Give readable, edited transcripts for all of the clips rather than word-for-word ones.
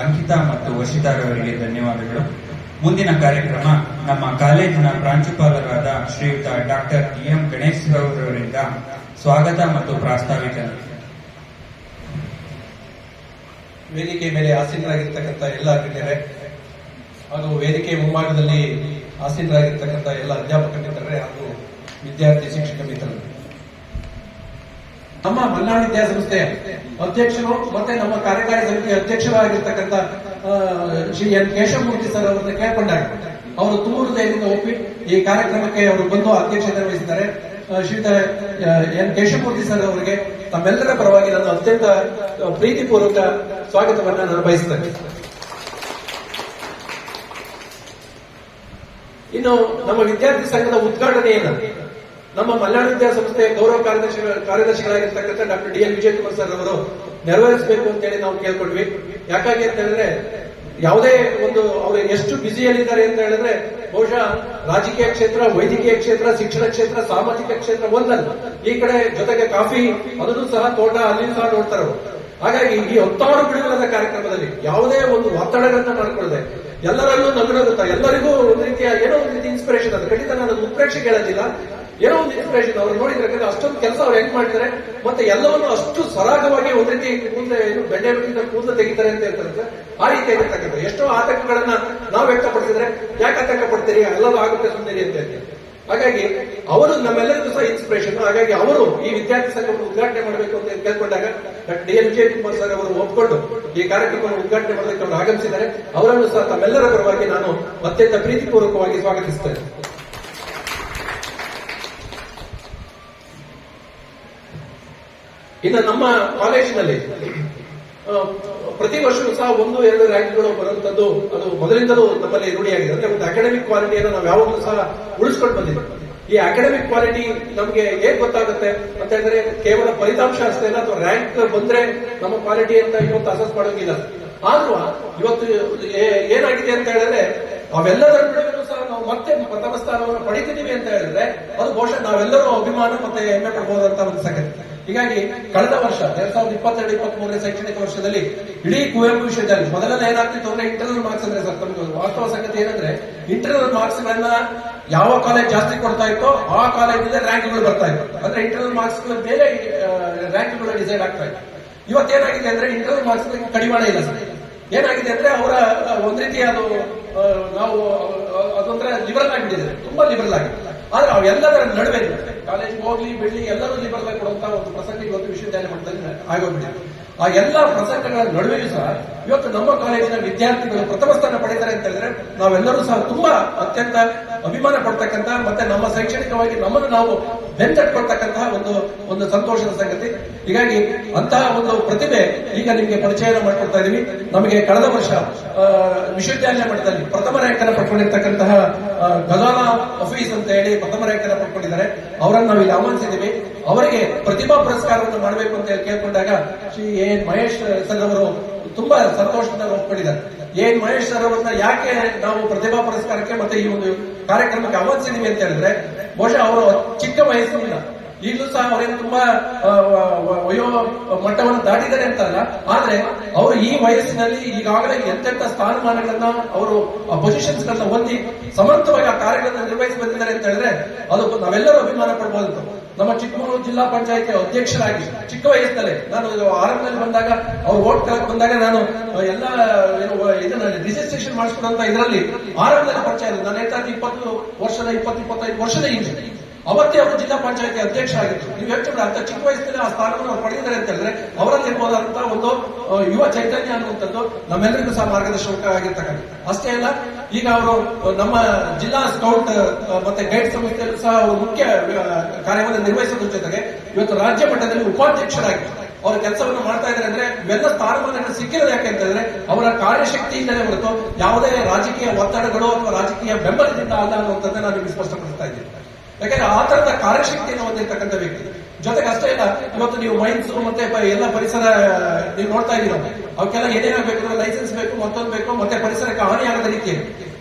ಅಂಕಿತಾ ಮತ್ತು ವಶಿತಾರವರಿಗೆ ಧನ್ಯವಾದಗಳು. ಮುಂದಿನ ಕಾರ್ಯಕ್ರಮ ನಮ್ಮ ಕಾಲೇಜಿನ ಪ್ರಾಂಶುಪಾಲರಾದ ಶ್ರೀಯುತ ಡಾಕ್ಟರ್ ಎಂ ಗಣೇಶ್ ಅವರಿಂದ ಸ್ವಾಗತ ಮತ್ತು ಪ್ರಾಸ್ತಾವಿಕರು. ವೇದಿಕೆ ಮೇಲೆ ಆಸೀನರಾಗಿರ್ತಕ್ಕಂಥ ಎಲ್ಲ ಗಣ್ಯರೇ ಹಾಗೂ ವೇದಿಕೆ ಮುಂಭಾಗದಲ್ಲಿ ಆಸೀನರಾಗಿರ್ತಕ್ಕಂಥ ಎಲ್ಲ ಅಧ್ಯಾಪಕ ಮಿತ್ರರೇ ಹಾಗೂ ವಿದ್ಯಾರ್ಥಿ ಶಿಕ್ಷಕ ಮಿತ್ರರು, ನಮ್ಮ ಮಲ್ನಾಡು ವಿದ್ಯಾಸಂಸ್ಥೆಯ ಅಧ್ಯಕ್ಷರು ಮತ್ತೆ ನಮ್ಮ ಕಾರ್ಯಕಾರಿ ಸಮಿತಿ ಅಧ್ಯಕ್ಷರಾಗಿರ್ತಕ್ಕಂಥ ಶ್ರೀ ಎನ್ ಕೇಶವಮೂರ್ತಿ ಸರ್ ಅವರನ್ನು ಕೇಳ್ಕೊಂಡಾಗ ಅವರು ತುಂಬ ಹೃದಯದಿಂದ ಒಪ್ಪಿ ಈ ಕಾರ್ಯಕ್ರಮಕ್ಕೆ ಅವರು ಬಂದು ಅಧ್ಯಕ್ಷತೆ ವಹಿಸಿದ್ದಾರೆ. ಶ್ರೀಯುತ ಎನ್ ಕೇಶವಮೂರ್ತಿ ಸರ್ ಅವರಿಗೆ ತಮ್ಮೆಲ್ಲರ ಪರವಾಗಿ ನಾನು ಅತ್ಯಂತ ಪ್ರೀತಿಪೂರ್ವಕ ಸ್ವಾಗತವನ್ನು ನಾನು ಬಯಸುತ್ತೇನೆ. ಇನ್ನು ನಮ್ಮ ವಿದ್ಯಾರ್ಥಿ ಸಂಘದ ಉದ್ಘಾಟನೆಯನ್ನು ನಮ್ಮ ಮಲ್ನಾಡು ವಿದ್ಯಾಸಂಸ್ಥೆಯ ಗೌರವ ಕಾರ್ಯದರ್ಶಿಗಳಾಗಿರ್ತಕ್ಕಂಥ doctor D L Vijayakumar sir ಅವರು ನೆರವೇರಿಸಬೇಕು ಅಂತೇಳಿ ನಾವು ಕೇಳ್ಕೊಂಡ್ವಿ. ಯಾಕಾಗಿ ಅಂತ ಹೇಳಿದ್ರೆ ಯಾವುದೇ ಒಂದು ಅವರು ಎಷ್ಟು ಬ್ಯುಸಿಯಲ್ಲಿದ್ದಾರೆ ಅಂತ ಹೇಳಿದ್ರೆ ಬಹುಶಃ ರಾಜಕೀಯ ಕ್ಷೇತ್ರ, ವೈದ್ಯಕೀಯ ಕ್ಷೇತ್ರ, ಶಿಕ್ಷಣ ಕ್ಷೇತ್ರ, ಸಾಮಾಜಿಕ ಕ್ಷೇತ್ರ ಒಂದಲ್ಲ, ಈ ಕಡೆ ಜೊತೆಗೆ ಕಾಫಿ ಅದನ್ನು ಸಹ ತೋಟ ಅಲ್ಲಿಯೂ ಸಹ ನೋಡ್ತಾರೆ ಅವರು. ಹಾಗಾಗಿ ಈ 10 ಬಿಡುಗಡೆ ಕಾರ್ಯಕ್ರಮದಲ್ಲಿ ಯಾವುದೇ ಒಂದು ಒತ್ತಡಗಳನ್ನ ಮಾಡ್ಕೊಳ್ಳದೆ ಎಲ್ಲರಲ್ಲೂ ನಗುನಗುತ್ತಾ ಎಲ್ಲರಿಗೂ ಒಂದು ರೀತಿಯ ಏನೋ ಒಂದು ರೀತಿ ಇನ್ಸ್ಪಿರೇಷನ್. ಅದು ಖಂಡಿತ ನಾನು ಉತ್ಪ್ರೇಕ್ಷೆ ಕೇಳೋದಿಲ್ಲ, ಏನೋ ಒಂದು ಇನ್ಸ್ಪಿರೇಷನ್ ಅವ್ರು ನೋಡಿದ್ರೆ ಅಷ್ಟೊಂದು ಕೆಲಸ ಅವ್ರು ಹೆಂಗ್ ಮಾಡ್ತಾರೆ ಮತ್ತೆ ಎಲ್ಲವನ್ನು ಅಷ್ಟು ಸರಾಗವಾಗಿ ಒಂದ್ ರೀತಿ ಕೂದಲೇ ಬೆಂಡೆ ಬಿಟ್ಟಿದ್ದ ಕೂದಲು ತೆಗಿತಾರೆ ಅಂತ ಹೇಳ್ತಾರೆ. ಆ ರೀತಿ ಆಗಿರ್ತಕ್ಕಂಥ ಎಷ್ಟೋ ಆತಂಕಗಳನ್ನ ನಾವು ವ್ಯಕ್ತಪಡಿಸಿದ್ರೆ ಯಾಕೆ ಆತಂಕ ಪಡ್ತೀರಿ, ಎಲ್ಲರೂ ಆಗುತ್ತೆ ಸುಂದರಿ ಅಂತ ಹೇಳ್ತಾರೆ. ಹಾಗಾಗಿ ಅವರು ನಮ್ಮೆಲ್ಲರಿಗೂ ಸಹ ಇನ್ಸ್ಪಿರೇಷನ್. ಹಾಗಾಗಿ ಅವರು ಈ ವಿದ್ಯಾರ್ಥಿ ಸಂಘವನ್ನು ಉದ್ಘಾಟನೆ ಮಾಡಬೇಕು ಅಂತ ಕೇಳ್ಕೊಂಡಾಗ doctor D L Vijayakumar sir ಅವರು ಒಪ್ಪಿಕೊಂಡು ಈ ಕಾರ್ಯಕ್ರಮವನ್ನು ಉದ್ಘಾಟನೆ ಮಾಡೋದಕ್ಕೆ ಅವರು ಆಗಮಿಸಿದ್ದಾರೆ. ಅವರನ್ನು ಸಹ ತಮ್ಮೆಲ್ಲರ ಪರವಾಗಿ ನಾನು ಅತ್ಯಂತ ಪ್ರೀತಿಪೂರ್ವಕವಾಗಿ ಸ್ವಾಗತಿಸುತ್ತೇನೆ. ಇನ್ನು ನಮ್ಮ ಕಾಲೇಜಿನಲ್ಲಿ ಪ್ರತಿ ವರ್ಷವೂ ಸಹ 1-2 ರ್ಯಾಂಕ್ಗಳು ಬರುವಂತದ್ದು ಅದು ಮೊದಲಿಂದಲೂ ನಮ್ಮಲ್ಲಿ ರೂಢಿಯಾಗಿದೆ. ಅಂದ್ರೆ ಒಂದು ಅಕಾಡೆಮಿಕ್ ಕ್ವಾಲಿಟಿಯನ್ನು ನಾವು ಯಾವಾಗಲೂ ಸಹ ಉಳಿಸ್ಕೊಂಡು ಬಂದಿದ್ದೀವಿ. ಈ ಅಕಾಡೆಮಿಕ್ ಕ್ವಾಲಿಟಿ ನಮಗೆ ಹೇಗ್ ಗೊತ್ತಾಗುತ್ತೆ ಅಂತ ಹೇಳಿದ್ರೆ ಕೇವಲ ಫಲಿತಾಂಶ ಅಷ್ಟೇ ಅಲ್ಲ, ಅಥವಾ ರ್ಯಾಂಕ್ ಬಂದ್ರೆ ನಮ್ಮ ಕ್ವಾಲಿಟಿ ಅಂತ ಇವತ್ತು ಅಸೆಸ್ ಮಾಡೋಂಗಿಲ್ಲ. ಆದ್ರೂ ಇವತ್ತು ಏನಾಗಿದೆ ಅಂತ ಹೇಳಿದ್ರೆ ಅವೆಲ್ಲದರ ನಡುವೆಯೂ ಸಹ ನಾವು ಮತ್ತೆ ಪ್ರಥಮ ಸ್ಥಾನವನ್ನು ಪಡಿತಿದ್ದೀವಿ ಅಂತ ಹೇಳಿದ್ರೆ ಅದು ಬಹುಶಃ ನಾವೆಲ್ಲರೂ ಅಭಿಮಾನ ಮತ್ತೆ ಹೆಮ್ಮೆ ಪಡಬಹುದಂತ ಒಂದು ಸಂಗತಿ. ಹೀಗಾಗಿ ಕಳೆದ ವರ್ಷ 2022-23 ಶೈಕ್ಷಣಿಕ ವರ್ಷದಲ್ಲಿ ಇಡೀ ಕುವೆಂಪು ವಿಶ್ವವಿದ್ಯಾಲಯ ಮೊದಲೆಲ್ಲ ಏನಾಗ್ತಿತ್ತು ಅಂದ್ರೆ ಇಂಟರ್ನಲ್ ಮಾರ್ಕ್ಸ್ ಅಂದ್ರೆ ಸರ್ ತಮಗೆ ವಾಸ್ತವ ಸಂಗತಿ ಏನಂದ್ರೆ ಇಂಟರ್ನಲ್ ಮಾರ್ಕ್ಸ್ ಗಳನ್ನ ಯಾವ ಕಾಲೇಜ್ ಜಾಸ್ತಿ ಕೊಡ್ತಾ ಇತ್ತೋ ಆ ಕಾಲೇಜಿಂದ ರ್ಯಾಂಕ್ಗಳು ಬರ್ತಾ ಇತ್ತು. ಅಂದ್ರೆ ಇಂಟರ್ನಲ್ ಮಾರ್ಕ್ಸ್ ಬೇರೆ ರ್ಯಾಂಕ್ಗಳು ಡಿಸೈಡ್ ಆಗ್ತಾ ಇತ್ತು. ಇವತ್ತೇನಾಗಿದೆ ಅಂದ್ರೆ ಇಂಟರ್ನಲ್ ಮಾರ್ಕ್ಸ್ ಕಡಿವಾಣ ಇಲ್ಲ ಸರ್. ಏನಾಗಿದೆ ಅಂದ್ರೆ ಅವರ ಒಂದ್ ರೀತಿ ಅದು ನಾವು ಅದೊಂಥರ ಲಿಬರಲ್ ಆಗಿಬಿಟ್ಟಿದೆ, ತುಂಬಾ ಲಿಬರಲ್ ಆಗಿದೆ. ಆದ್ರೆ ಅವೆಲ್ಲದರ ನಡುವೆ ಕಾಲೇಜ್ ಹೋಗ್ಲಿ ಬಿಡ್ಲಿ ಎಲ್ಲರೂ ಲಿಬರಲ್ ಆಗಿ ಕೊಡುವಂತ ಒಂದು ಪ್ರಸಂಗ ಇವತ್ತು ವಿಶ್ವವಿದ್ಯಾಲಯ ಮಟ್ಟದಲ್ಲಿ ಆಗೋಗ್ಬಿಟ್ಟಿದೆ. ಆ ಎಲ್ಲಾ ಪ್ರಸಂಗಗಳ ನಡುವೆಯೂ ಸಹ ಇವತ್ತು ನಮ್ಮ ಕಾಲೇಜಿನ ವಿದ್ಯಾರ್ಥಿಗಳು ಪ್ರಥಮ ಸ್ಥಾನ ಪಡೆಯುತ್ತಾರೆ ಅಂತ ಹೇಳಿದ್ರೆ ನಾವೆಲ್ಲರೂ ಸಹ ತುಂಬಾ ಅತ್ಯಂತ ಅಭಿಮಾನ ಪಡ್ತಕ್ಕಂತಹ ಮತ್ತೆ ನಮ್ಮ ಶೈಕ್ಷಣಿಕವಾಗಿ ನಮ್ಮನ್ನು ನಾವು ಬೆಂತಟ್ಕೊಳ್ತಕ್ಕಂತಹ ಒಂದು ಸಂತೋಷದ ಸಂಗತಿ. ಹೀಗಾಗಿ ಅಂತಹ ಒಂದು ಪ್ರತಿಭೆ ಈಗ ನಿಮಗೆ ಪರಿಚಯ ಮಾಡ್ಕೊಡ್ತಾ ಇದೀವಿ. ನಮಗೆ ಕಳೆದ ವರ್ಷ ವಿಶ್ವವಿದ್ಯಾಲಯ ಮಟ್ಟದಲ್ಲಿ ಪ್ರಥಮ ರ್ಯಾಂಕ್ ಅನ್ನು ಪಡ್ಕೊಂಡಿರ್ತಕ್ಕಂತಹ ಗಜಾನ ಹಫೀಸ್ ಅಂತ ಹೇಳಿ ಪ್ರಥಮ ರ್ಯಾಂಕ್ ಅನ್ನು ಪಡ್ಕೊಂಡಿದ್ದಾರೆ. ಅವರನ್ನು ನಾವು ಇಲ್ಲಿ ಆಹ್ವಾನಿಸಿದ್ದೀವಿ. ಅವರಿಗೆ ಪ್ರತಿಭಾ ಪುರಸ್ಕಾರವನ್ನು ಮಾಡಬೇಕು ಅಂತ ಹೇಳಿ ಕೇಳ್ಕೊಂಡಾಗ ಶ್ರೀ ಎನ್ ಮಹೇಶ್ ಸರ್ ಅವರು ತುಂಬಾ ಸಂತೋಷದಿಂದ ಒಪ್ಪಿಕೊಂಡಿದ್ದಾರೆ. ಎನ್ ಮಹೇಶ್ ಸರ್ ಅವರನ್ನ ಯಾಕೆ ನಾವು ಪ್ರತಿಭಾ ಪುರಸ್ಕಾರಕ್ಕೆ ಮತ್ತೆ ಈ ಒಂದು ಕಾರ್ಯಕ್ರಮಕ್ಕೆ ಆಹ್ವಾನಿಸಿದೀವಿ ಅಂತ ಹೇಳಿದ್ರೆ ಬಹುಶಃ ಅವರು ಚಿಕ್ಕ ವಯಸ್ಸಿನಿಂದ ಈಗಲೂ ಸಹ ಅವರೇನು ತುಂಬಾ ವಯೋ ಮಟ್ಟವನ್ನು ದಾಟಿದ್ದಾರೆ ಅಂತಲ್ಲ, ಆದ್ರೆ ಅವರು ಈ ವಯಸ್ಸಿನಲ್ಲಿ ಈಗಾಗಲೇ ಎಂತೆಂಥ ಸ್ಥಾನಮಾನಗಳನ್ನ ಅವರು ಪೊಸಿಷನ್ಸ್ ಗಳನ್ನ ಹೊಂದಿ ಸಮರ್ಥವಾಗಿ ಆ ಕಾರ್ಯಗಳನ್ನು ನಿರ್ವಹಿಸಿ ಬಂದಿದ್ದಾರೆ ಅಂತ ಹೇಳಿದ್ರೆ ಅದು ನಾವೆಲ್ಲರೂ ಅಭಿಮಾನ ಪಡಬಹುದು. ನಮ್ಮ ಚಿಕ್ಕಮಗಳೂರು ಜಿಲ್ಲಾ ಪಂಚಾಯತಿ ಅಧ್ಯಕ್ಷರಾಗಿ ಚಿಕ್ಕ ವಯಸ್ಸಲ್ಲೇ ನಾನು ಆರಂಭದಲ್ಲಿ ಬಂದಾಗ ಅವ್ರು ವೋಟ್ ಕಲಕ್ ಬಂದಾಗ ನಾನು ಎಲ್ಲ ಇದನ್ನ ರಿಜಿಸ್ಟ್ರೇಷನ್ ಮಾಡಿಸ್ಕೊಡಂತ ಇದರಲ್ಲಿ ಆರಂಭದಲ್ಲಿ ಪರಿಚಯ ಇಲ್ಲ. ನಾನು ಹೇಳ್ತಾ 20-25 ವರ್ಷದ ಹಿಂದೆ ಅವತ್ತೇ ಅವರು ಜಿಲ್ಲಾ ಪಂಚಾಯತಿ ಅಧ್ಯಕ್ಷರಾಗಿತ್ತು. ನೀವು ಹೇಳ್ತಿದ್ರೆ ಅಂತ ಚಿಕ್ಕ ವಯಸ್ಸಲ್ಲಿ ಆ ಸ್ಥಾನವನ್ನು ಅವ್ರು ಪಡೆದಿದ್ದಾರೆ ಅಂತ ಹೇಳಿದ್ರೆ ಅವರಲ್ಲಿ ಇರ್ಬೋದಂತ ಒಂದು ಯುವ ಚೈತನ್ಯ ಅನ್ನುವಂಥದ್ದು ನಮ್ಮೆಲ್ಲರಿಗೂ ಸಹ ಮಾರ್ಗದರ್ಶಕ ಆಗಿರ್ತಕ್ಕಂಥ. ಅಷ್ಟೇ ಅಲ್ಲ, ಈಗ ಅವರು ನಮ್ಮ ಜಿಲ್ಲಾ ಸ್ಕೌಟ್ ಮತ್ತೆ ಗೈಡ್ ಸಂಸ್ಥೆಯಲ್ಲೂ ಸಹ ಮುಖ್ಯ ಕಾರ್ಯವನ್ನು ನಿರ್ವಹಿಸೋದ್ರ ಜೊತೆಗೆ ಇವತ್ತು ರಾಜ್ಯ ಮಟ್ಟದಲ್ಲಿ ಉಪಾಧ್ಯಕ್ಷರಾಗಿ ಅವರ ಕೆಲಸವನ್ನು ಮಾಡ್ತಾ ಇದ್ದಾರೆ. ಅಂದ್ರೆ ಇವೆಲ್ಲ ಸ್ಥಾನಮಾನಗಳು ಸಿಕ್ಕಿರೋದು ಯಾಕೆ ಅಂತ ಹೇಳಿದ್ರೆ ಅವರ ಕಾರ್ಯಶಕ್ತಿಯಿಂದಲೇ ಹೊರತು ಯಾವುದೇ ರಾಜಕೀಯ ಒತ್ತಡಗಳು ಅಥವಾ ರಾಜಕೀಯ ಬೆಂಬಲದಿಂದ ಅಲ್ಲ ಅನ್ನುವಂಥದ್ದು ನಾನು ನಿಮಗೆ ಸ್ಪಷ್ಟಪಡಿಸ್ತಾ ಇದ್ದೀನಿ. ಯಾಕಂದ್ರೆ ಆ ತರದ ಕಾರ್ಯಶಕ್ತಿಯನ್ನು ಹೊಂದಿರತಕ್ಕಂಥ ವ್ಯಕ್ತಿ. ಜೊತೆಗೆ ಅಷ್ಟೇ ಇಲ್ಲ, ಇವತ್ತು ನೀವು ಮೈನ್ಸ್ ಮತ್ತೆ ಎಲ್ಲ ಪರಿಸರ ನೀವು ನೋಡ್ತಾ ಇದ್ದೀರ, ಅವಕ್ಕೆಲ್ಲ ಏನೇನಾಗಬೇಕು, ಲೈಸೆನ್ಸ್ ಬೇಕು, ಮತ್ತೊಂದು ಬೇಕು, ಮತ್ತೆ ಪರಿಸರಕ್ಕೆ ಹಾನಿ ಆಗದ ರೀತಿಯಲ್ಲಿ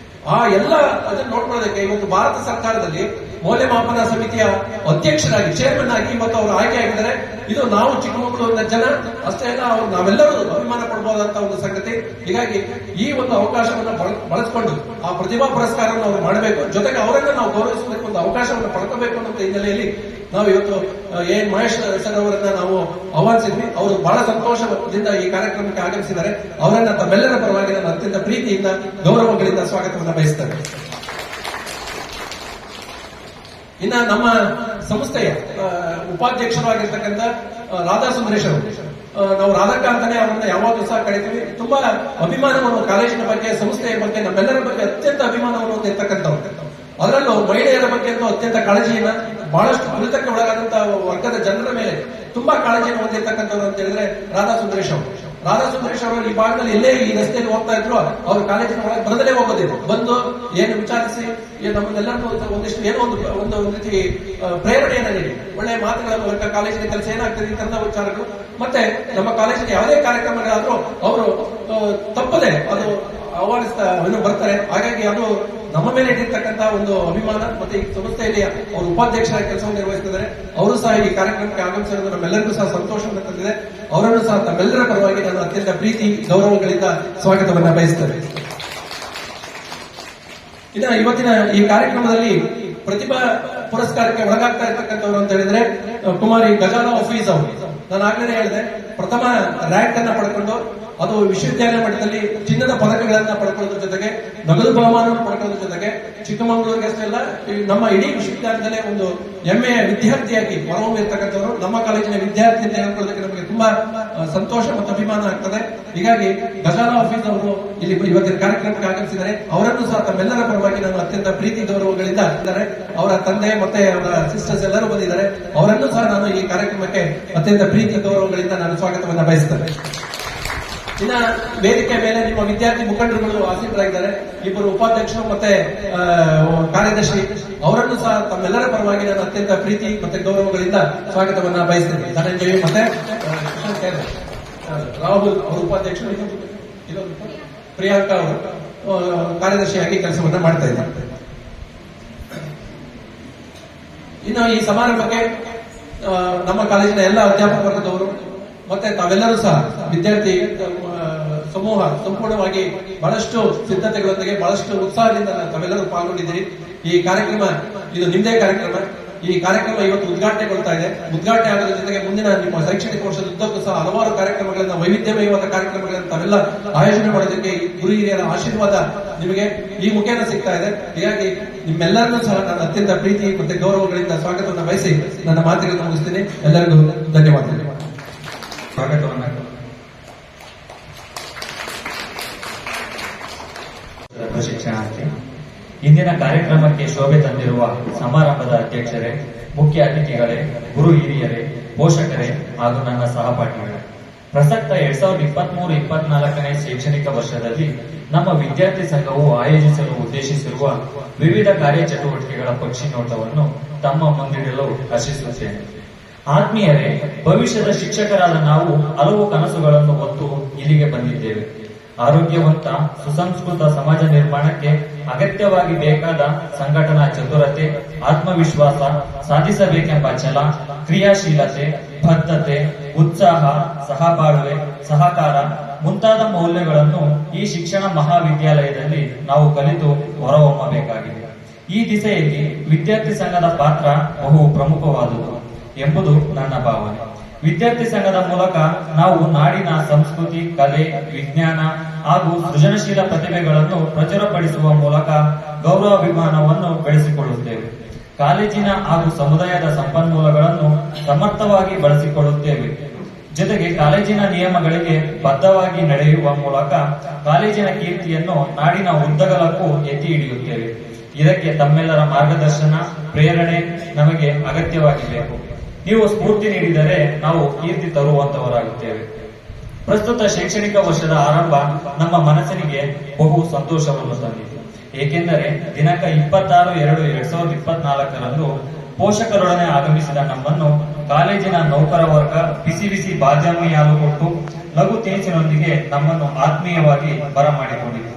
ಆ ಎಲ್ಲ ಅದನ್ನು ನೋಡ್ಕೊಳ್ಳೋದಕ್ಕೆ ಇವತ್ತು ಭಾರತ ಸರ್ಕಾರದಲ್ಲಿ ಮೌಲ್ಯಮಾಪನ ಸಮಿತಿಯ ಅಧ್ಯಕ್ಷರಾಗಿ ಚೇರ್ಮನ್ ಆಗಿ ಇವತ್ತು ಅವರು ಆಯ್ಕೆ ಆಗಿದ್ದಾರೆ. ಇದು ನಾವು ಚಿಕ್ಕಮಗಳೂರಿನ ಜನ ಅಷ್ಟೇ ಅಲ್ಲ, ನಾವೆಲ್ಲರೂ ಅಭಿಮಾನ ಪಡಬಹುದಂತ ಒಂದು ಸಂಗತಿ. ಹೀಗಾಗಿ ಈ ಒಂದು ಅವಕಾಶವನ್ನು ಬಳಸಿಕೊಂಡು ಆ ಪ್ರತಿಭಾ ಪುರಸ್ಕಾರವನ್ನು ಅವರು ಮಾಡಬೇಕು, ಜೊತೆಗೆ ಅವರನ್ನ ನಾವು ಗೌರವಿಸಬೇಕು, ಒಂದು ಅವಕಾಶವನ್ನು ಪಡ್ಕೋಬೇಕು ಅನ್ನೋ ಹಿನ್ನೆಲೆಯಲ್ಲಿ ನಾವು ಇವತ್ತು ಎನ್ ಮಹೇಶ್ ಸರ್ ಅವರನ್ನ ನಾವು ಆಹ್ವಾನಿಸಿದ್ವಿ. ಅವರು ಬಹಳ ಸಂತೋಷದಿಂದ ಈ ಕಾರ್ಯಕ್ರಮಕ್ಕೆ ಆಗಮಿಸಿದ್ದಾರೆ. ಅವರನ್ನ ತಮ್ಮೆಲ್ಲರ ಪರವಾಗಿ ನಾನು ಅತ್ಯಂತ ಪ್ರೀತಿಯಿಂದ ಗೌರವಗಳಿಂದ ಸ್ವಾಗತವನ್ನು ಬಯಸ್ತೇನೆ. ಇನ್ನ ನಮ್ಮ ಸಂಸ್ಥೆಯ ಉಪಾಧ್ಯಕ್ಷರಾಗಿರ್ತಕ್ಕಂಥ ರಾಧಾ ಸುಂದರೇಶ್ ಅವರು, ನಾವು ರಾಧಕ್ಕ ಅಂತಾನೆ ಅವರನ್ನ ಯಾವಾಗಲೂ ಸಹ ಕರಿತೀವಿ. ತುಂಬಾ ಅಭಿಮಾನವನ್ನು ಕಾಲೇಜಿನ ಬಗ್ಗೆ, ಸಂಸ್ಥೆಯ ಬಗ್ಗೆ, ನಮ್ಮೆಲ್ಲರ ಬಗ್ಗೆ ಅತ್ಯಂತ ಅಭಿಮಾನವನ್ನು ಹೊಂದಿರ್ತಕ್ಕಂಥವ್ರು. ಅದರಲ್ಲೂ ಮಹಿಳೆಯರ ಬಗ್ಗೆ ಅಂತೂ ಅತ್ಯಂತ ಕಾಳಜಿಯನ್ನ, ಬಹಳಷ್ಟು ತುಳಿತಕ್ಕೆ ಒಳಗಾದಂತಹ ವರ್ಗದ ಜನರ ಮೇಲೆ ತುಂಬಾ ಕಾಳಜಿಯನ್ನು ಹೊಂದಿರ್ತಕ್ಕಂಥವ್ರು ಅಂತ ಹೇಳಿದ್ರೆ ರಾಧಾ ಸುಂದರೇಶ್ ಅವರು. ರಾಧಾ ಸುಂದರೇಶ್ ಅವರು ಈ ಭಾಗದಲ್ಲಿ ಎಲ್ಲೇ ಈ ರಸ್ತೆಯಲ್ಲಿ ಹೋಗ್ತಾ ಇದ್ರು ಅವರು ಕಾಲೇಜಿನ ಒಳಗೆ ಬರದಲೇ ಹೋಗೋದಿಲ್ಲ, ಬಂದು ಏನು ವಿಚಾರಿಸಿ ನಮ್ಮನ್ನೆಲ್ಲರೂ ಒಂದಿಷ್ಟು ಏನೋ ಒಂದು ರೀತಿ ಪ್ರೇರಣೆಯನ್ನ ನೀಡಿ ಒಳ್ಳೆಯ ಮಾತುಗಳ ಮೂಲಕ ಕಾಲೇಜಿನ ಕೆಲಸ ಏನಾಗ್ತದೆ ಈ ತರದ ವಿಚಾರಗಳು, ಮತ್ತೆ ನಮ್ಮ ಕಾಲೇಜಿನ ಯಾವುದೇ ಕಾರ್ಯಕ್ರಮಗಳಾದ್ರೂ ಅವರು ತಪ್ಪದೆ ಅದು ಆಹ್ವಾನಿಸ್ತಾ ಬರ್ತಾರೆ. ಹಾಗಾಗಿ ಅದು ನಮ್ಮ ಮೇಲೆ ಇಟ್ಟಿರ್ತಕ್ಕಂತಹ ಒಂದು ಅಭಿಮಾನ. ಮತ್ತೆ ಈ ಸಂಸ್ಥೆಯಲ್ಲಿ ಅವರು ಉಪಾಧ್ಯಕ್ಷರ ಕೆಲಸವನ್ನು ನಿರ್ವಹಿಸಿದ್ದಾರೆ. ಅವರು ಸಹ ಈ ಕಾರ್ಯಕ್ರಮಕ್ಕೆ ಆಗಮಿಸಿರೋದು ನಮ್ಮೆಲ್ಲರಿಗೂ ಸಹ ಸಂತೋಷವನ್ನು ತಂದಿದೆ. ಅವರನ್ನು ಸಹ ತಮ್ಮೆಲ್ಲರ ಪರವಾಗಿ ನಾನು ಅತ್ಯಂತ ಪ್ರೀತಿ ಗೌರವಗಳಿಂದ ಸ್ವಾಗತವನ್ನ ಬಯಸ್ತೇನೆ. ಇನ್ನು ಇವತ್ತಿನ ಈ ಕಾರ್ಯಕ್ರಮದಲ್ಲಿ ಪ್ರತಿಭಾ ಪುರಸ್ಕಾರಕ್ಕೆ ಒಳಗಾಗ್ತಾ ಇರ್ತಕ್ಕಂಥವ್ರು ಅಂತ ಹೇಳಿದ್ರೆ ಕುಮಾರಿ ಗಜಾಲ ಹಫೀಜ್ ಅವರು. ನಾನು ಆಗ್ಲೇ ಹೇಳಿದೆ, ಪ್ರಥಮ ರ್ಯಾಂಕ್ ಅನ್ನ ಪಡ್ಕೊಂಡು ಅದು ವಿಶ್ವವಿದ್ಯಾಲಯ ಮಟ್ಟದಲ್ಲಿ ಚಿನ್ನದ ಪದಕಗಳನ್ನ ಪಡ್ಕೊಳ್ಳೋದ್ರ ಜೊತೆಗೆ ನಗದು ಬಹುಮಾನವನ್ನು ಪಡ್ಕೊಳ್ಳೋದ್ರ ಜೊತೆಗೆ ಚಿಕ್ಕಮಗಳೂರಿಗೆ ಅಷ್ಟೇ ಅಲ್ಲ, ನಮ್ಮ ಇಡೀ ವಿಶ್ವವಿದ್ಯಾಲಯದಲ್ಲೇ ಒಂದು ಹೆಮ್ಮೆಯ ವಿದ್ಯಾರ್ಥಿಯಾಗಿ ಹೊರಹೊಮ್ಮಿರ್ತಕ್ಕಂಥವ್ರು. ನಮ್ಮ ಕಾಲೇಜಿನ ವಿದ್ಯಾರ್ಥಿ ಅಂತ ಹೇಳ್ಕೊಳ್ಳೋದಕ್ಕೆ ನಮಗೆ ತುಂಬಾ ಸಂತೋಷ ಮತ್ತು ಅಭಿಮಾನ ಆಗ್ತದೆ. ಹೀಗಾಗಿ ಗಜಾಲ ಹಫೀಜ್ ಅವರು ಇಲ್ಲಿ ಇವತ್ತಿನ ಕಾರ್ಯಕ್ರಮಕ್ಕೆ ಆಗಮಿಸಿದ್ದಾರೆ. ಅವರನ್ನು ಸಹ ತಮ್ಮೆಲ್ಲರ ಪರವಾಗಿ ನಾನು ಅತ್ಯಂತ ಪ್ರೀತಿ ಗೌರವಗಳಿಂದ ಇದ್ದಾರೆ. ಅವರ ತಂದೆ ಮತ್ತೆ ಅವರ ಸಿಸ್ಟರ್ಸ್ ಎಲ್ಲರೂ ಬಂದಿದ್ದಾರೆ. ಅವರನ್ನು ಸಹ ನಾನು ಈ ಕಾರ್ಯಕ್ರಮಕ್ಕೆ ಅತ್ಯಂತ ಪ್ರೀತಿ ಗೌರವಗಳಿಂದ ನಾನು ಸ್ವಾಗತವನ್ನ ಬಯಸ್ತೇನೆ. ಇನ್ನ ವೇದಿಕೆ ಮೇಲೆ ನಿಮ್ಮ ವಿದ್ಯಾರ್ಥಿ ಮುಖಂಡರುಗಳು ಆಸೀನರಾಗಿದ್ದಾರೆ. ಇಬ್ಬರು ಉಪಾಧ್ಯಕ್ಷರು ಮತ್ತೆ ಕಾರ್ಯದರ್ಶಿ, ಅವರನ್ನು ಸಹ ತಮ್ಮೆಲ್ಲರ ಪರವಾಗಿ ನಾನು ಅತ್ಯಂತ ಪ್ರೀತಿ ಮತ್ತೆ ಗೌರವಗಳಿಂದ ಸ್ವಾಗತವನ್ನ ಬಯಸ್ತೇನೆ. ಧನಂಜಯ ಮತ್ತೆ ರಾಹುಲ್ ಅವರು ಉಪಾಧ್ಯಕ್ಷರು, ಪ್ರಿಯಾಂಕಾ ಅವರು ಕಾರ್ಯದರ್ಶಿಯಾಗಿ ಕೆಲಸವನ್ನ ಮಾಡ್ತಾ ಇದ್ದಾರೆ. ಇನ್ನು ಈ ಸಮಾರಂಭಕ್ಕೆ ನಮ್ಮ ಕಾಲೇಜಿನ ಎಲ್ಲ ಅಧ್ಯಾಪಕ ವರ್ಗದವರು ಮತ್ತೆ ತಾವೆಲ್ಲರೂ ಸಹ ವಿದ್ಯಾರ್ಥಿ ಸಮೂಹ ಸಂಪೂರ್ಣವಾಗಿ ಬಹಳಷ್ಟು ಸಿದ್ಧತೆಗಳೊಂದಿಗೆ ಬಹಳಷ್ಟು ಉತ್ಸಾಹದಿಂದ ತಾವೆಲ್ಲರೂ ಪಾಲ್ಗೊಂಡಿದ್ದೀರಿ. ಈ ಕಾರ್ಯಕ್ರಮ ಇದು ನಿಮ್ಮದೇ ಕಾರ್ಯಕ್ರಮ. ಈ ಕಾರ್ಯಕ್ರಮ ಇವತ್ತು ಉದ್ಘಾಟನೆಗೊಳ್ತಾ ಇದೆ. ಉದ್ಘಾಟನೆ ಆಗೋದ್ರ ಜೊತೆಗೆ ಮುಂದಿನ ನಿಮ್ಮ ಶೈಕ್ಷಣಿಕ ವರ್ಷದ ಉದ್ದಕ್ಕೂ ಸಹ ಹಲವಾರು ಕಾರ್ಯಕ್ರಮಗಳನ್ನ, ವೈವಿಧ್ಯಮಯವಾದ ಕಾರ್ಯಕ್ರಮಗಳನ್ನ ತಾವೆಲ್ಲ ಆಯೋಜನೆ ಮಾಡೋದಕ್ಕೆ ಗುರು ಹಿರಿಯರ ಆಶೀರ್ವಾದ ನಿಮಗೆ ಈ ಮುಖೇನ ಸಿಗ್ತಾ ಇದೆ. ಹೀಗಾಗಿ ನಿಮ್ಮೆಲ್ಲರನ್ನೂ ಸಹ ನಾನು ಅತ್ಯಂತ ಪ್ರೀತಿ ಮತ್ತೆ ಗೌರವಗಳಿಂದ ಸ್ವಾಗತವನ್ನು ಬಯಸಿ ನನ್ನ ಮಾತುಗಳನ್ನು ಮುಗಿಸ್ತೀನಿ. ಎಲ್ಲರಿಗೂ ಧನ್ಯವಾದಗಳು. ಸ್ವಾಗತವನ್ನ ಪ್ರಶಿಕ್ಷಣಾರ್ಥಿ. ಇಂದಿನ ಕಾರ್ಯಕ್ರಮಕ್ಕೆ ಶೋಭೆ ತಂದಿರುವ ಸಮಾರಂಭದ ಅಧ್ಯಕ್ಷರೇ, ಮುಖ್ಯ ಅತಿಥಿಗಳೇ, ಗುರು ಹಿರಿಯರೇ, ಪೋಷಕರೇ ಹಾಗೂ ನನ್ನ ಸಹಪಾಠಿಗಳೇ, ಪ್ರಸಕ್ತ 2023-24ನೇ ಶೈಕ್ಷಣಿಕ ವರ್ಷದಲ್ಲಿ ನಮ್ಮ ವಿದ್ಯಾರ್ಥಿ ಸಂಘವು ಆಯೋಜಿಸಲು ಉದ್ದೇಶಿಸಿರುವ ವಿವಿಧ ಕಾರ್ಯಚಟುವಟಿಕೆಗಳ ಪಕ್ಷಿ ನೋಟವನ್ನು ತಮ್ಮ ಮುಂದಿಡಲು ಹರ್ಷಿಸುತ್ತೇನೆ. ಆತ್ಮೀಯರೇ, ಭವಿಷ್ಯದ ಶಿಕ್ಷಕರಾದ ನಾವು ಹಲವು ಕನಸುಗಳನ್ನು ಹೊತ್ತು ಇಲ್ಲಿಗೆ ಬಂದಿದ್ದೇವೆ. ಆರೋಗ್ಯವಂತ ಸುಸಂಸ್ಕೃತ ಸಮಾಜ ನಿರ್ಮಾಣಕ್ಕೆ ಅಗತ್ಯವಾಗಿ ಬೇಕಾದ ಸಂಘಟನಾ ಚತುರತೆ, ಆತ್ಮವಿಶ್ವಾಸ, ಸಾಧಿಸಬೇಕೆಂಬ ಛಲ, ಕ್ರಿಯಾಶೀಲತೆ, ಬದ್ಧತೆ, ಉತ್ಸಾಹ, ಸಹಬಾಳ್ವೆ, ಸಹಕಾರ ಮುಂತಾದ ಮೌಲ್ಯಗಳನ್ನು ಈ ಶಿಕ್ಷಣ ಮಹಾವಿದ್ಯಾಲಯದಲ್ಲಿ ನಾವು ಕಲಿತು ಹೊರಹೊಮ್ಮಬೇಕಾಗಿದೆ. ಈ ದಿಸೆಯಲ್ಲಿ ವಿದ್ಯಾರ್ಥಿ ಸಂಘದ ಪಾತ್ರ ಬಹು ಪ್ರಮುಖವಾದುದು ಎಂಬುದು ನನ್ನ ಭಾವನೆ. ವಿದ್ಯಾರ್ಥಿ ಸಂಘದ ಮೂಲಕ ನಾವು ನಾಡಿನ ಸಂಸ್ಕೃತಿ, ಕಲೆ, ವಿಜ್ಞಾನ ಹಾಗೂ ಸೃಜನಶೀಲ ಪ್ರತಿಭೆಗಳನ್ನು ಪ್ರಚುರಪಡಿಸುವ ಮೂಲಕ ಗೌರವಾಭಿಮಾನವನ್ನು ಬೆಳೆಸಿಕೊಳ್ಳುತ್ತೇವೆ. ಕಾಲೇಜಿನ ಹಾಗೂ ಸಮುದಾಯದ ಸಂಪನ್ಮೂಲಗಳನ್ನು ಸಮರ್ಥವಾಗಿ ಬಳಸಿಕೊಳ್ಳುತ್ತೇವೆ. ಜೊತೆಗೆ ಕಾಲೇಜಿನ ನಿಯಮಗಳಿಗೆ ಬದ್ಧವಾಗಿ ನಡೆಯುವ ಮೂಲಕ ಕಾಲೇಜಿನ ಕೀರ್ತಿಯನ್ನು ನಾಡಿನ ಉದ್ದಗಲಕ್ಕೂ ಎತ್ತಿ ಹಿಡಿಯುತ್ತೇವೆ. ಇದಕ್ಕೆ ತಮ್ಮೆಲ್ಲರ ಮಾರ್ಗದರ್ಶನ, ಪ್ರೇರಣೆ ನಮಗೆ ಅಗತ್ಯವಾಗಿ ಬೇಕು. ನೀವು ಸ್ಫೂರ್ತಿ ನೀಡಿದರೆ ನಾವು ಕೀರ್ತಿ ತರುವಂತವರಾಗುತ್ತೇವೆ. ಪ್ರಸ್ತುತ ಶೈಕ್ಷಣಿಕ ವರ್ಷದ ಆರಂಭ ನಮ್ಮ ಮನಸ್ಸಿಗೆ ಬಹು ಸಂತೋಷವನ್ನು ತಂದಿದೆ. ಏಕೆಂದರೆ ದಿನಾಂಕ 26/2/2024ರಂದು ಪೋಷಕರೊಡನೆ ಆಗಮಿಸಿದ ನಮ್ಮನ್ನು ಕಾಲೇಜಿನ ನೌಕರ ವರ್ಗ ಬಿಸಿ ಬಿಸಿ ಬಾದಾಮಿ ಹಾಲು ಕೊಟ್ಟು ಲಘು ತಿನಿಸಿನೊಂದಿಗೆ ನಮ್ಮನ್ನು ಆತ್ಮೀಯವಾಗಿ ಬರಮಾಡಿಕೊಂಡಿತು.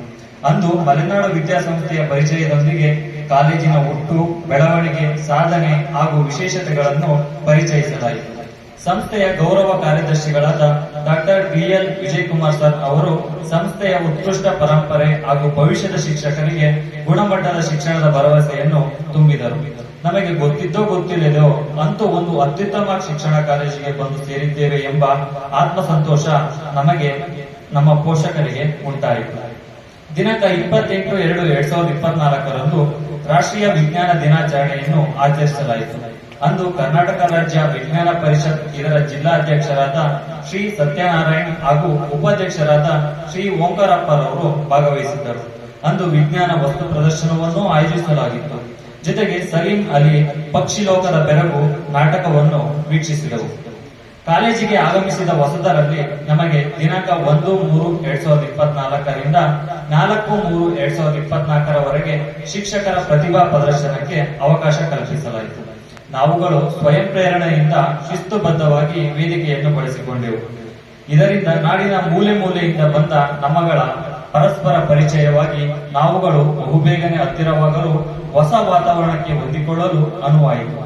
ಅಂದು ಮಲೆನಾಡು ವಿದ್ಯಾಸಂಸ್ಥೆಯ ಪರಿಚಯದೊಂದಿಗೆ ಕಾಲೇಜಿನ ಹುಟ್ಟು, ಬೆಳವಣಿಗೆ, ಸಾಧನೆ ಹಾಗೂ ವಿಶೇಷತೆಗಳನ್ನು ಪರಿಚಯಿಸಲಾಯಿತು. ಸಂಸ್ಥೆಯ ಗೌರವ ಕಾರ್ಯದರ್ಶಿಗಳಾದ ಡಾಕ್ಟರ್ ಡಿಎಲ್ ವಿಜಯಕುಮಾರ್ ಸರ್ ಅವರು ಸಂಸ್ಥೆಯ ಉತ್ಕೃಷ್ಟ ಪರಂಪರೆ ಹಾಗೂ ಭವಿಷ್ಯದ ಶಿಕ್ಷಕರಿಗೆ ಗುಣಮಟ್ಟದ ಶಿಕ್ಷಣದ ಭರವಸೆಯನ್ನು ತುಂಬಿದರು. ನಮಗೆ ಗೊತ್ತಿದ್ದೋ ಗೊತ್ತಿಲ್ಲದೋ ಅಂತೂ ಒಂದು ಅತ್ಯುತ್ತಮ ಶಿಕ್ಷಣ ಕಾಲೇಜಿಗೆ ಬಂದು ಸೇರಿದ್ದೇವೆ ಎಂಬ ಆತ್ಮಸಂತೋಷ ನಮಗೆ, ನಮ್ಮ ಪೋಷಕರಿಗೆ ಉಂಟಾಯಿತು. ದಿನಾಂಕ 28/2/2024 ರಾಷ್ಟ್ರೀಯ ವಿಜ್ಞಾನ ದಿನಾಚರಣೆಯನ್ನು ಆಚರಿಸಲಾಯಿತು. ಅಂದು ಕರ್ನಾಟಕ ರಾಜ್ಯ ವಿಜ್ಞಾನ ಪರಿಷತ್ ಇದರ ಜಿಲ್ಲಾಧ್ಯಕ್ಷರಾದ ಶ್ರೀ ಸತ್ಯನಾರಾಯಣ್ ಹಾಗೂ ಉಪಾಧ್ಯಕ್ಷರಾದ ಶ್ರೀ ಓಂಕಾರಪ್ಪರವರು ಭಾಗವಹಿಸಿದ್ದರು. ಅಂದು ವಿಜ್ಞಾನ ವಸ್ತು ಪ್ರದರ್ಶನವನ್ನು ಆಯೋಜಿಸಲಾಗಿತ್ತು. ಜೊತೆಗೆ ಸಲೀಂ ಅಲಿ ಪಕ್ಷಿಲೋಕದ ಬೆರಗು ನಾಟಕವನ್ನು ವೀಕ್ಷಿಸಿದವು. ಕಾಲೇಜಿಗೆ ಆಗಮಿಸಿದ ಹೊಸದರಲ್ಲಿ ನಮಗೆ ದಿನಾಂಕ 1/3/2024 4/3/2024 ಶಿಕ್ಷಕರ ಪ್ರತಿಭಾ ಪ್ರದರ್ಶನಕ್ಕೆ ಅವಕಾಶ ಕಲ್ಪಿಸಲಾಯಿತು. ನಾವುಗಳು ಸ್ವಯಂ ಪ್ರೇರಣೆಯಿಂದ ಶಿಸ್ತುಬದ್ಧವಾಗಿ ವೇದಿಕೆಯನ್ನು ಬಳಸಿಕೊಂಡೆವು. ಇದರಿಂದ ನಾಡಿನ ಮೂಲೆ ಮೂಲೆಯಿಂದ ಬಂದ ನಮ್ಮಗಳ ಪರಸ್ಪರ ಪರಿಚಯವಾಗಿ ನಾವುಗಳು ಬಹುಬೇಗನೆ ಹತ್ತಿರವಾಗಲು, ಹೊಸ ವಾತಾವರಣಕ್ಕೆ ಹೊಂದಿಕೊಳ್ಳಲು ಅನುವಾಯಿತು.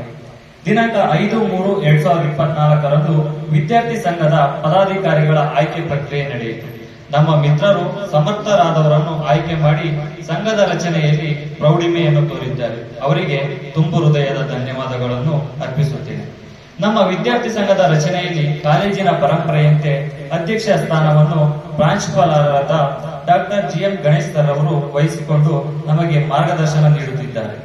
ದಿನಾಂಕ 5/3/2024 ವಿದ್ಯಾರ್ಥಿ ಸಂಘದ ಪದಾಧಿಕಾರಿಗಳ ಆಯ್ಕೆ ಪ್ರಕ್ರಿಯೆ ನಡೆಯಿತು. ನಮ್ಮ ಮಿತ್ರರು ಸಮರ್ಥರಾದವರನ್ನು ಆಯ್ಕೆ ಮಾಡಿ ಸಂಘದ ರಚನೆಯಲ್ಲಿ ಪ್ರೌಢಿಮೆಯನ್ನು ತೋರಿದ್ದಾರೆ. ಅವರಿಗೆ ತುಂಬು ಹೃದಯದ ಧನ್ಯವಾದಗಳನ್ನು ಅರ್ಪಿಸುತ್ತೇನೆ. ನಮ್ಮ ವಿದ್ಯಾರ್ಥಿ ಸಂಘದ ರಚನೆಯಲ್ಲಿ ಕಾಲೇಜಿನ ಪರಂಪರೆಯಂತೆ ಅಧ್ಯಕ್ಷ ಸ್ಥಾನವನ್ನು ಪ್ರಾಂಶುಪಾಲರಾದ ಡಾಕ್ಟರ್ GM ಗಣೇಶ್ ಸರ್ ಅವರು ವಹಿಸಿಕೊಂಡು ನಮಗೆ ಮಾರ್ಗದರ್ಶನ ನೀಡುತ್ತಿದ್ದಾರೆ.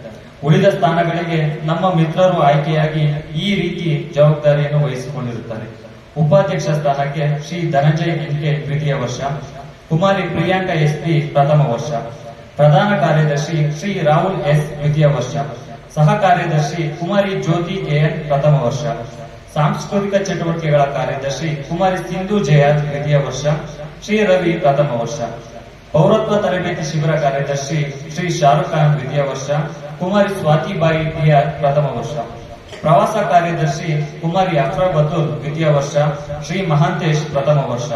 ಉಳಿದ ಸ್ಥಾನಗಳಿಗೆ ನಮ್ಮ ಮಿತ್ರರು ಆಯ್ಕೆಯಾಗಿ ಈ ರೀತಿ ಜವಾಬ್ದಾರಿಯನ್ನು ವಹಿಸಿಕೊಂಡಿರುತ್ತಾರೆ. ಉಪಾಧ್ಯಕ್ಷ ಸ್ಥಾನಕ್ಕೆ ಶ್ರೀ ಧನಂಜಯ್ ಎನ್ಕೆ ದ್ವಿತೀಯ ವರ್ಷ, ಕುಮಾರಿ ಪ್ರಿಯಾಂಕಾ SP ಪ್ರಥಮ ವರ್ಷ, ಪ್ರಧಾನ ಕಾರ್ಯದರ್ಶಿ ಶ್ರೀ ರಾಹುಲ್ S ದ್ವಿತೀಯ ವರ್ಷ, ಸಹ ಕಾರ್ಯದರ್ಶಿ ಕುಮಾರಿ ಜ್ಯೋತಿ KN ಪ್ರಥಮ ವರ್ಷ, ಸಾಂಸ್ಕೃತಿಕ ಚಟುವಟಿಕೆಗಳ ಕಾರ್ಯದರ್ಶಿ ಕುಮಾರಿ ಸಿಂಧು ಜಯ ದ್ವಿತೀಯ ವರ್ಷ, ಶ್ರೀ ರವಿ ಪ್ರಥಮ ವರ್ಷ, ಪೌರತ್ವ ತರಬೇತಿ ಶಿಬಿರ ಕಾರ್ಯದರ್ಶಿ ಶ್ರೀ ಶಾರುಖ್ ಖಾನ್ ದ್ವಿತೀಯ ವರ್ಷ, ಕುಮಾರಿ ಸ್ವಾತಿಬಾಯಿ TR ಪ್ರಥಮ ವರ್ಷ, ಪ್ರವಾಸ ಕಾರ್ಯದರ್ಶಿ ಕುಮಾರಿ ಅಫ್ರಾ ಬತೂರ್ ದ್ವಿತೀಯ ವರ್ಷ, ಶ್ರೀ ಮಹಾಂತೇಶ್ ಪ್ರಥಮ ವರ್ಷ,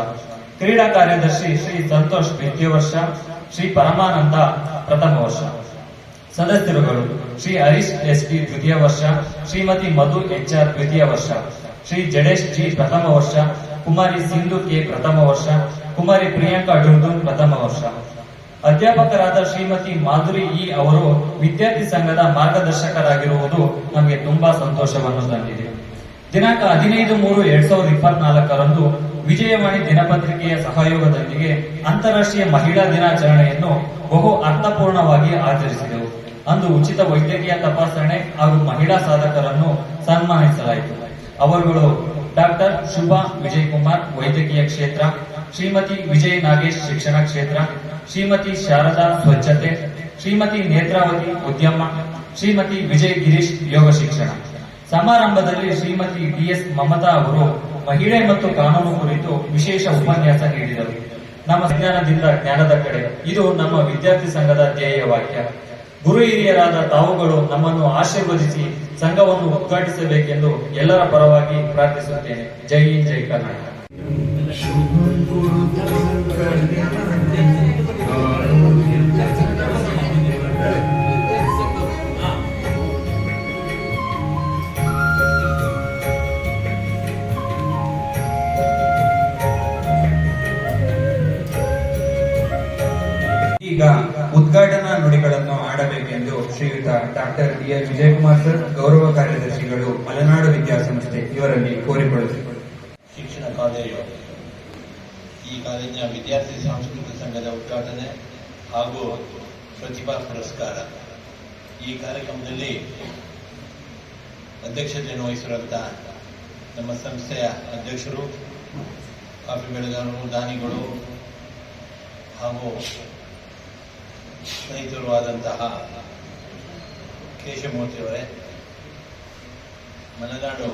ಕ್ರೀಡಾ ಕಾರ್ಯದರ್ಶಿ ಶ್ರೀ ಸಂತೋಷ್ ದ್ವಿತೀಯ ವರ್ಷ, ಶ್ರೀ ಪರಮಾನಂದ ಪ್ರಥಮ ವರ್ಷ. ಸದಸ್ಯರುಗಳು ಶ್ರೀ ಹರೀಶ್ SP ದ್ವಿತೀಯ ವರ್ಷ, ಶ್ರೀಮತಿ ಮಧು HR ದ್ವಿತೀಯ ವರ್ಷ, ಶ್ರೀ ಜಡೇಶ್ G ಪ್ರಥಮ ವರ್ಷ, ಕುಮಾರಿ ಸಿಂಧು K ಪ್ರಥಮ ವರ್ಷ, ಕುಮಾರಿ ಪ್ರಿಯಾಂಕಾ ಡುಂಡುನ್ ಪ್ರಥಮ ವರ್ಷ. ಅಧ್ಯಾಪಕರಾದ ಶ್ರೀಮತಿ ಮಾಧುರಿ E ಅವರು ವಿದ್ಯಾರ್ಥಿ ಸಂಘದ ಮಾರ್ಗದರ್ಶಕರಾಗಿರುವುದು ನಮಗೆ ತುಂಬಾ ಸಂತೋಷವನ್ನು ತಂದಿದೆ. ದಿನಾಂಕ 15/3/2024 ವಿಜಯವಾಣಿ ದಿನಪತ್ರಿಕೆಯ ಸಹಯೋಗದೊಂದಿಗೆ ಅಂತಾರಾಷ್ಟ್ರೀಯ ಮಹಿಳಾ ದಿನಾಚರಣೆಯನ್ನು ಬಹು ಅರ್ಥಪೂರ್ಣವಾಗಿ ಆಚರಿಸಿದೆವು. ಅಂದು ಉಚಿತ ವೈದ್ಯಕೀಯ ತಪಾಸಣೆ ಹಾಗೂ ಮಹಿಳಾ ಸಾಧಕರನ್ನು ಸನ್ಮಾನಿಸಲಾಯಿತು. ಅವರುಗಳು ಡಾಕ್ಟರ್ ಶುಭಾ ವಿಜಯಕುಮಾರ್ ವೈದ್ಯಕೀಯ ಕ್ಷೇತ್ರ, ಶ್ರೀಮತಿ ವಿಜಯ ನಾಗೇಶ್ ಶಿಕ್ಷಣ ಕ್ಷೇತ್ರ, ಶ್ರೀಮತಿ ಶಾರದಾ ಸ್ವಚ್ಛತೆ, ಶ್ರೀಮತಿ ನೇತ್ರಾವತಿ ಉದ್ಯಮ, ಶ್ರೀಮತಿ ವಿಜಯ್ ಗಿರೀಶ್ ಯೋಗ ಶಿಕ್ಷಣ. ಸಮಾರಂಭದಲ್ಲಿ ಶ್ರೀಮತಿ DS ಮಮತಾ ಅವರು ಮಹಿಳೆ ಮತ್ತು ಕಾನೂನು ಕುರಿತು ವಿಶೇಷ ಉಪನ್ಯಾಸ ನೀಡಿದರು. ನಮ್ಮ ವಿಜ್ಞಾನದಿಂದ ಜ್ಞಾನದ ಕಡೆ, ಇದು ನಮ್ಮ ವಿದ್ಯಾರ್ಥಿ ಸಂಘದ ಧ್ಯೇಯ ವಾಕ್ಯ. ಗುರು ಹಿರಿಯರಾದ ತಾವುಗಳು ನಮ್ಮನ್ನು ಆಶೀರ್ವದಿಸಿ ಸಂಘವನ್ನು ಉದ್ಘಾಟಿಸಬೇಕೆಂದು ಎಲ್ಲರ ಪರವಾಗಿ ಪ್ರಾರ್ಥಿಸುತ್ತೇನೆ. ಜೈ ಹಿಂದ್, ಜೈ ಕರ್ನಾಟಕ. ಈಗ ಉದ್ಘಾಟನಾ ನುಡಿಗಳನ್ನು ಆಡಬೇಕೆಂದು ಶ್ರೀಯುತ ಡಾಕ್ಟರ್ DL ವಿಜಯಕುಮಾರ್ ಸರ್, ಗೌರವ ಕಾರ್ಯದರ್ಶಿಗಳು, ಮಲೆನಾಡು ವಿದ್ಯಾಸಂಸ್ಥೆ ಇವರಲ್ಲಿ ಕೋರಿಕೊಳ್ಳುತ್ತಿದ್ದಾರೆ. ಶಿಕ್ಷಣ ಕಾಲೇಜು, ಈ ಕಾಲೇಜಿನ ವಿದ್ಯಾರ್ಥಿ ಸಾಂಸ್ಕೃತಿಕ ಸಂಘದ ಉದ್ಘಾಟನೆ ಹಾಗೂ ಪ್ರತಿಭಾ ಪುರಸ್ಕಾರ. ಈ ಕಾರ್ಯಕ್ರಮದಲ್ಲಿ ಅಧ್ಯಕ್ಷತೆಯನ್ನು ವಹಿಸಿರುವಂಥ ನಮ್ಮ ಸಂಸ್ಥೆಯ ಅಧ್ಯಕ್ಷರು, ಕಾಫಿ ಬೆಳೆಗಾರರು, ದಾನಿಗಳು ಹಾಗೂ ಸ್ನೇಹಿತರು ಆದಂತಹ ಕೇಶವಮೂರ್ತಿಯವರೇ, ಮಲೆನಾಡು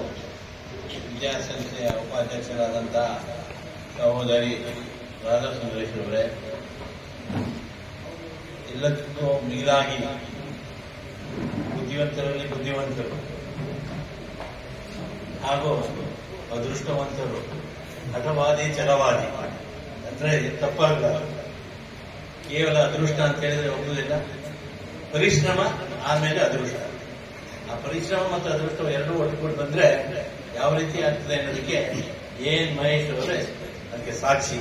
ವಿದ್ಯಾಸಂಸ್ಥೆಯ ಉಪಾಧ್ಯಕ್ಷರಾದಂತಹ ಸಹೋದರಿ ರಾಧಾ ಸುಂದರೇಶ್ವರವರೇ, ಎಲ್ಲದಕ್ಕೂ ಮಿಗಿಲಾಗಿ ಬುದ್ಧಿವಂತರಲ್ಲಿ ಬುದ್ಧಿವಂತರು ಹಾಗೂ ಅದೃಷ್ಟವಂತರು, ಹಠವಾದಿ ಛಲವಾದಿ ಅಂದ್ರೆ ತಪ್ಪಾಗಲಾರದು ಕೇವಲ ಅದೃಷ್ಟ ಅಂತ ಹೇಳಿದ್ರೆ ಒಪ್ಪುವುದಿಲ್ಲ. ಪರಿಶ್ರಮ ಆಮೇಲೆ ಅದೃಷ್ಟ. ಆ ಪರಿಶ್ರಮ ಮತ್ತು ಅದೃಷ್ಟ ಎರಡೂ ಒಟ್ಟುಕೊಂಡು ಬಂದ್ರೆ ಯಾವ ರೀತಿ ಆಗ್ತದೆ ಅನ್ನೋದಕ್ಕೆ ಏನ್ ಮಹೇಶ್ ಅವರೇ ಅದಕ್ಕೆ ಸಾಕ್ಷಿ.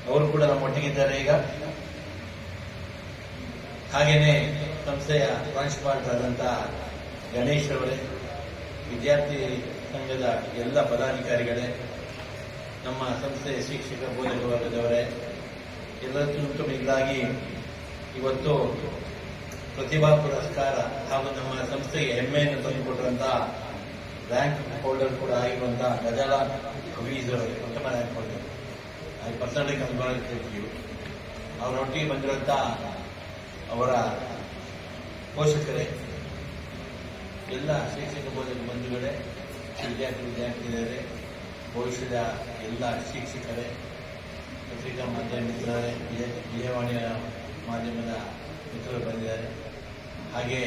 ಅವರು ಕೂಡ ನಮ್ಮೊಟ್ಟಿಗಿದ್ದಾರೆ ಈಗ. ಹಾಗೇನೆ ಸಂಸ್ಥೆಯ ಪ್ರಾಂಶುಪಾಲರಾದಂತಹ ಗಣೇಶ್ ಅವರೇ, ವಿದ್ಯಾರ್ಥಿ ಸಂಘದ ಎಲ್ಲ ಪದಾಧಿಕಾರಿಗಳೇ, ನಮ್ಮ ಸಂಸ್ಥೆಯ ಶಿಕ್ಷಕ ಬೋಧಕ ವರ್ಗದವರೇ, ಎಲ್ಲದಕ್ಕೂ ಮಿಗಿಲಾಗಿ ಇವತ್ತು ಪ್ರತಿಭಾ ಪುರಸ್ಕಾರ ಹಾಗೂ ನಮ್ಮ ಸಂಸ್ಥೆಗೆ ಹೆಮ್ಮೆಯನ್ನು ತಂದುಕೊಟ್ಟಿರುವಂತಹ ರ್ಯಾಂಕ್ ಹೋಲ್ಡರ್ ಕೂಡ ಆಗಿರುವಂತಹ ಗಜಾಲ ಹವೀಜ್ ಅವರೇ, ಪ್ರಥಮ rank holder. I personally congratulate you. ಅವರೊಟ್ಟಿಗೆ ಬಂದಿರುವಂತಹ ಅವರ ಪೋಷಕರೇ, ಎಲ್ಲ ಶಿಕ್ಷಕ ಬೋಧಕ ಬಂಧುಗಳೇ, ವಿದ್ಯಾರ್ಥಿನಿಯರೇ, ಭವಿಷ್ಯದ ಎಲ್ಲ ಶಿಕ್ಷಕರೇ, ಪತ್ರಿಕಾ ಮಾಧ್ಯಮ ಮಿತ್ರರೇ, ವಿಜಯವಾಣಿಯ ಮಾಧ್ಯಮದ ಮಿತ್ರರು ಬಂದಿದ್ದಾರೆ. ಹಾಗೆ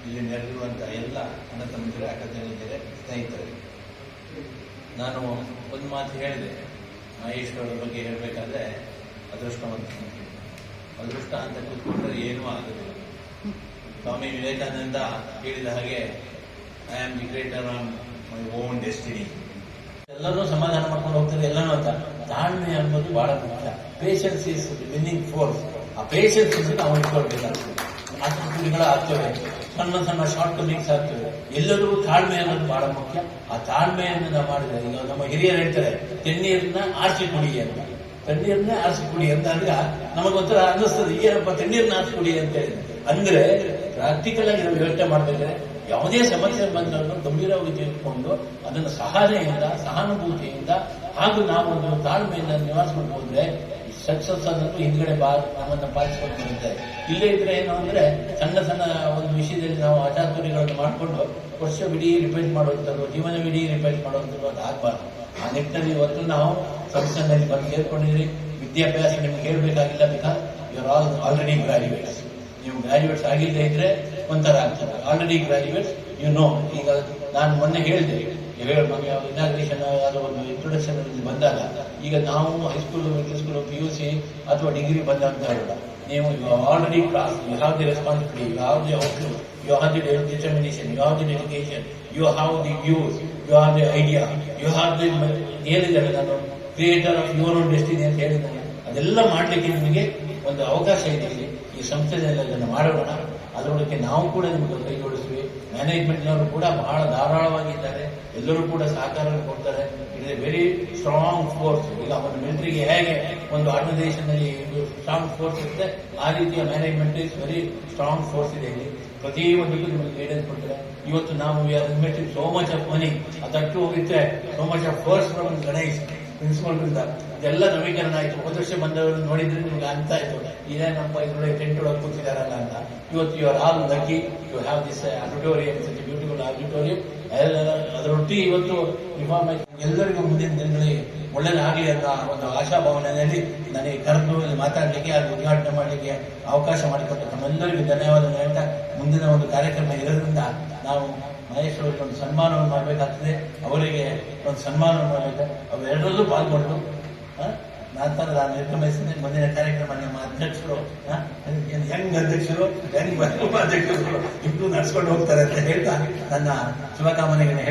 ಇಲ್ಲಿ ನೆರೆದಿರುವಂತಹ ಎಲ್ಲ ಅಣ್ಣ ತಮ್ಮಂದಿರೇ, ಅಕ್ಕ ತಂಗಿಯರೇ, ಸ್ನೇಹಿತರೆ, ನಾನು ಒಂದು ಮಾತು ಹೇಳಿದೆ. ಮಹೇಶ್ ಅವರ ಬಗ್ಗೆ ಹೇಳಬೇಕಾದ್ರೆ ಅದೃಷ್ಟವಂತ. ಅದೃಷ್ಟ ಅಂತ ಕೂತ್ಕೊಂಡ್ರೆ ಏನೂ ಆಗೋದಿಲ್ಲ. ಸ್ವಾಮಿ ವಿವೇಕಾನಂದ ಹೇಳಿದ ಹಾಗೆ, I am the creator of my own destiny. ಎಲ್ಲರೂ ಸಮಾಧಾನ ಮಾಡ್ಕೊಂಡು ಹೋಗ್ತಾರೆ ಎಲ್ಲನೂ ಅಂತ. ತಾಳ್ಮೆ ಅನ್ನೋದು ಬಹಳ ಮುಖ್ಯ. Patience is winning force. ಆ ಪೇಷನ್ಸ್ ನಾವು ಇಟ್ಕೊಳ್ಬೇಕಾಗ್ತದೆ. ಆತಂಕಗಳು ಆಗ್ತವೆ, ಸಣ್ಣ ಸಣ್ಣ ಶಾರ್ಟ್ ಕಮಿಂಗ್ಸ್ ಆಗ್ತವೆ. ಎಲ್ಲರಿಗೂ ತಾಳ್ಮೆ ಅನ್ನೋದು ಬಹಳ ಮುಖ್ಯ. ಆ ತಾಳ್ಮೆಯನ್ನು ನಾವು ಮಾಡಿದ್ರೆ, ಈಗ ನಮ್ಮ ಹಿರಿಯರು ಹೇಳ್ತಾರೆ ತಣ್ಣೀರನ್ನ ಆರಿಸಿ ಕುಡಿ ಅಂತ. ತಣ್ಣೀರನ್ನೇ ಆರಿಸಿ ಕುಡಿ ಅಂದಾಗ ನಮಗೊಂಥರ ಅನ್ನಿಸ್ತದೆ, ಏನಪ್ಪ ತಣ್ಣೀರನ್ನ ಆರಿಸಿ ಕುಡಿ ಅಂತ ಹೇಳಿದ್ರೆ. ಅಂದ್ರೆ ಪ್ರಾಕ್ಟಿಕಲ್ ಆಗಿ ನಾವು ಯೋಚನೆ ಮಾಡಬೇಕಾದ್ರೆ ಯಾವುದೇ ಸಮಸ್ಯೆ ಬಂದನ್ನು ಗಂಭೀರವಾಗಿ ತೆಗೆದುಕೊಂಡು ಅದನ್ನು ಸಹಾನುಭೂತಿಯಿಂದ ಹಾಗೂ ನಾವು ಒಂದು ತಾಳ್ಮೆಯಿಂದ ನಿವಾರಿಸಿಕೊಂಡು ಹೋದ್ರೆ ಸಕ್ಸಸ್ ಅನ್ನೋದು ಹಿಂದ್ಗಡೆ ನಮ್ಮನ್ನು ಪಾಲಿಸಿಕೊಂಡು ಬರುತ್ತೆ. ಇಲ್ಲೇ ಇದ್ರೆ ಏನು ಅಂದ್ರೆ ಸಣ್ಣ ಸಣ್ಣ ಒಂದು ವಿಷಯದಲ್ಲಿ ನಾವು ಅಚಾತುರ್ಯಗಳನ್ನು ಮಾಡಿಕೊಂಡು ವರ್ಷವಿಡೀ ರಿಪೇರ್ ಮಾಡುವಂಥದ್ದು, ಜೀವನವಿಡೀ ರಿಪೇರ್ ಮಾಡುವಂಥದ್ದು ಅದು ಆಗಬಾರ್ದು. ಆ ನಿಟ್ಟಿನಲ್ಲಿ ಇವತ್ತು ನಾವು ಸಂಸ್ಥೆಯಲ್ಲಿ ಬಂದು ಸೇರ್ಕೊಂಡಿದ್ರಿ. ವಿದ್ಯಾಭ್ಯಾಸ ನಿಮ್ಗೆ ಹೇಳ್ಬೇಕಾಗಿಲ್ಲ, because you are already graduates. ನೀವು ಗ್ರಾಜ್ಯುಯೇಟ್ಸ್ ಆಗಿಲ್ಲದೆ ಇದ್ರೆ ಒಂಥರ ಆಗ್ತದೆ. ಆಲ್ರೆಡಿ ಗ್ರಾಜ್ಯುಯೇಟ್ಸ್ ಈಗ ನಾನು ಮೊನ್ನೆ ಹೇಳಿದೆ, ಇನಾಗ್ರೇಷನ್ ಆದ ಒಂದು ಇಂಟ್ರೊಡಕ್ಷನ್ ಬಂದಾಗ, ಈಗ ನಾವು ಹೈಸ್ಕೂಲ್, ಮಿಡ್ಲ್ ಸ್ಕೂಲ್, PUC ಅಥವಾ ಡಿಗ್ರಿ ಬಂದಂತ ಹೇಳ, ನೀವು already class, you have the responsibility, you have the outlook, you have the determination, you have the dedication, you have the views, you have the idea, you have the ಹೇಳಿದ್ದಾರೆ ನಾನು creator of your own destiny ಅಂತ ಹೇಳಿದ್ದಾರೆ. ಅದೆಲ್ಲ ಮಾಡಲಿಕ್ಕೆ ನಿಮಗೆ ಒಂದು ಅವಕಾಶ ಇದೆ. ಈ ಸಂಸ್ಥೆಯಲ್ಲಿ ಅದನ್ನು ಮಾಡೋಣ. ಅದರೊಳಗೆ ನಾವು ಕೂಡ ನಿಮಗೆ ಕೈ ಜೋಡಿಸ್ತೀವಿ. ಮ್ಯಾನೇಜ್ಮೆಂಟ್ನವರು ಕೂಡ ಬಹಳ ಧಾರಾಳವಾಗಿದ್ದಾರೆ. ಎಲ್ಲರೂ ಕೂಡ ಸಹಕಾರ ಕೊಡ್ತಾರೆ. It is very strong force. ಈಗ ಒಂದು ಮಿಲಿಟರಿಗೆ ಹೇಗೆ ಒಂದು ಆರ್ಗನೈಸೇಷನ್ ಅಲ್ಲಿ ಸ್ಟ್ರಾಂಗ್ ಫೋರ್ಸ್ ಇರುತ್ತೆ, ಆ ರೀತಿಯ management is very strong force ಇದೆ ಇಲ್ಲಿ. ಪ್ರತಿಯೊಂದಕ್ಕೂ ನಿಮಗೆ ಗೈಡೆನ್ಸ್ ಕೊಡ್ತಾರೆ. ಇವತ್ತು ನಾವು invested so much of money, ಅದಟ್ಟು ಹೋಗುತ್ತೆ so much of force from Ganesh principal ಇಂದ. ಇದೆಲ್ಲ ನವೀಕರಣ ಆಯ್ತು. ಹೋದ ವರ್ಷ ಬಂದವರು ನೋಡಿದ್ರೆ ನಿಮ್ಗೆ ಅಂತ ಆಯ್ತು, ಇದೇನಪ್ಪ ಇದ್ರೊಳಗೆ ಟೆಂಟ್ ಒಳಗೆ ಕೂತಿದಾರಲ್ಲ ಅಂತ. ಇವತ್ತು you are all lucky you have this auditorium, such beautiful auditorium. ಅದರೊಟ್ಟಿಗೆ ಇವತ್ತು ರಿಫಾರ್ಮ್ ಆಯ್ತು. ಎಲ್ಲರಿಗೂ ಮುಂದಿನ ದಿನಗಳಲ್ಲಿ ಒಳ್ಳೆಯದಾಗಲಿ ಅಂತ ಒಂದು ಆಶಾಭಾವನೆಯಲ್ಲಿ ನನಗೆ ಕರೆದು ಮಾತಾಡಲಿಕ್ಕೆ, ಅದು ಉದ್ಘಾಟನೆ ಮಾಡಲಿಕ್ಕೆ ಅವಕಾಶ ಮಾಡಿಕೊಟ್ಟ ತಮ್ಮೆಲ್ಲರಿಗೂ ಧನ್ಯವಾದಗಳು ಹೇಳ್ತಾ, ಮುಂದಿನ ಒಂದು ಕಾರ್ಯಕ್ರಮ ಇರೋದ್ರಿಂದ ನಾವು ಮಹೇಶ್ ಅವರಿಗೆ ಒಂದು ಸನ್ಮಾನವನ್ನು ಮಾಡಬೇಕಾಗ್ತದೆ. ಅವರಿಗೆ ಒಂದು ಸನ್ಮಾನವನ್ನು ಮಾಡಬೇಕು. ಅವೆರಡರಲ್ಲೂ ಪಾಲ್ಗೊಂಡು ನಾನು ನಿರ್ಗಮಿಸಿದ್ರೆ ಮುಂದಿನ ಕಾರ್ಯಕ್ರಮ ನಮ್ಮ ಅಧ್ಯಕ್ಷರು, ಯಂಗ್ ಅಧ್ಯಕ್ಷರು, ಯಂಗ್ ಉಪಾಧ್ಯಕ್ಷರು ಇಬ್ಬರು ನಡೆಸ್ಕೊಂಡು ಹೋಗ್ತಾರೆ ಅಂತ ಹೇಳ್ತಾ ನನ್ನ ಶುಭಕಾಮನೆಗಳನ್ನು